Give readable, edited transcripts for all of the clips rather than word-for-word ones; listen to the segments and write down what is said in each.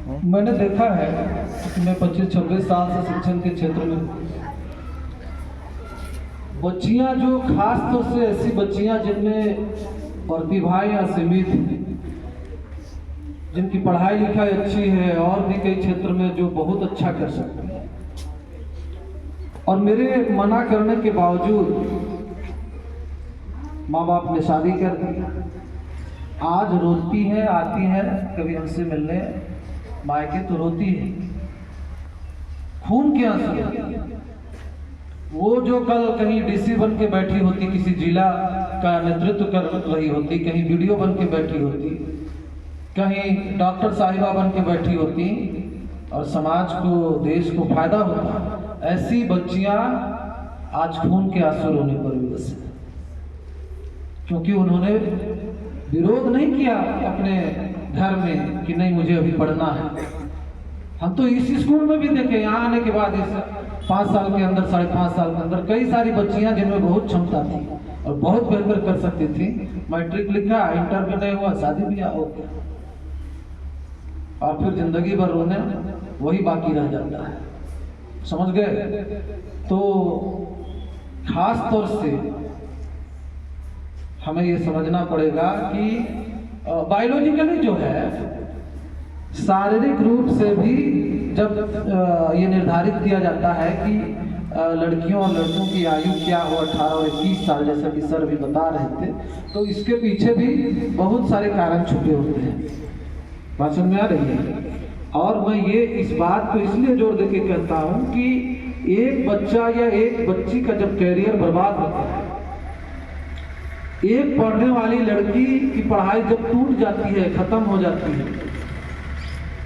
मैंने देखा है कि मैं 25-26 साल से शिक्षण के क्षेत्र में बच्चियां जो खास तौर से ऐसी बच्चियां जिनमें प्रतिभाएं असीमित हैं, जिनकी पढ़ाई लिखाई अच्छी है और भी कई क्षेत्र में जो बहुत अच्छा कर सकते हैं, और मेरे मना करने के बावजूद माँ बाप ने शादी कर दी। आज रोती है, आती है कभी हमसे मिलने मायके तो रोती है, खून के आंसू। वो जो कल कहीं डीसी बन के बैठी होती, किसी जिला का नेतृत्व कर रही होती, कहीं वीडियो बन के बैठी होती, कहीं डॉक्टर साहिबा बन के बैठी होती और समाज को, देश को फायदा होता, ऐसी बच्चियां आज खून के आंसू रोने पर विवश है, क्योंकि उन्होंने विरोध नहीं किया अपने घर में कि नहीं मुझे अभी पढ़ना है। हम तो इस स्कूल में भी देखे, यहाँ आने के बाद इस 5 साल के अंदर, 5.5 साल के अंदर कई सारी बच्चियां जिनमें बहुत क्षमता थी और बहुत बेहतर कर सकती थी, मैट्रिक लिखा, इंटर भी नहीं हुआ, शादी भी हो गया, और फिर जिंदगी भर रोने वही बाकी रह जाता है। समझ गए? तो खास तौर से हमें ये समझना पड़ेगा कि बायोलॉजिकली जो है, शारीरिक रूप से भी जब ये निर्धारित किया जाता है कि लड़कियों और लड़कों की आयु क्या हो, 18 और 21 साल, जैसा कि सर भी बता रहे थे, तो इसके पीछे भी बहुत सारे कारण छुपे होते हैं। बात समझ में आ रही है? और मैं ये इस बात को इसलिए जोर देके कहता हूँ कि एक बच्चा या एक बच्ची का जब कैरियर बर्बाद होता है, एक पढ़ने वाली लड़की की पढ़ाई जब टूट जाती है, खत्म हो जाती है,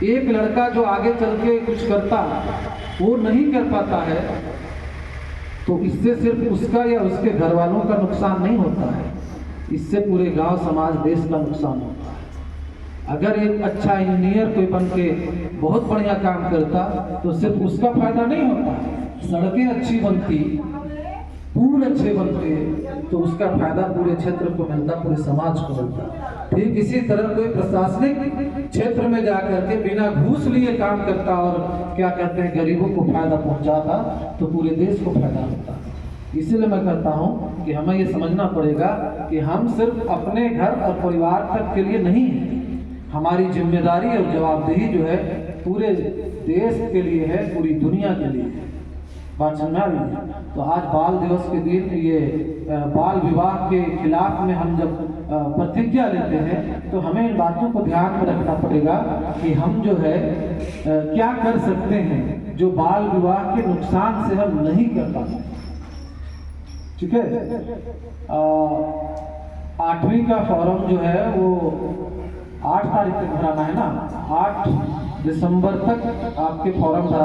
एक लड़का जो आगे चल के कुछ करता वो नहीं कर पाता है, तो इससे सिर्फ उसका या उसके घर वालों का नुकसान नहीं होता है, इससे पूरे गांव, समाज, देश का नुकसान होता है। अगर एक अच्छा इंजीनियर कोई बन के बहुत बढ़िया काम करता तो सिर्फ उसका फायदा नहीं होता, सड़कें अच्छी बनती, पुल अच्छे बनते, तो उसका फायदा पूरे क्षेत्र को मिलता, पूरे समाज को मिलता। ठीक इसी तरह कोई प्रशासनिक क्षेत्र में जाकर के बिना घूस लिए काम करता और क्या कहते हैं गरीबों को फायदा पहुंचाता, तो पूरे देश को फायदा होता। इसीलिए मैं कहता हूं कि हमें ये समझना पड़ेगा कि हम सिर्फ अपने घर और परिवार तक के लिए नहीं है, हमारी जिम्मेदारी और जवाबदेही जो है पूरे देश के लिए है, पूरी दुनिया के लिए है। बात समझ रही है? तो आज बाल दिवस के दिन ये बाल विवाह के खिलाफ में हम जब प्रतिज्ञा लेते हैं, तो हमें इन बातों को ध्यान में रखना पड़ेगा कि हम जो है क्या कर सकते हैं जो बाल विवाह के नुकसान से हम नहीं कर पाते। ठीक है? 8वीं का फॉर्म जो है वो 8 तारीख तक भराना है ना, 8 दिसंबर तक आपके फॉर्म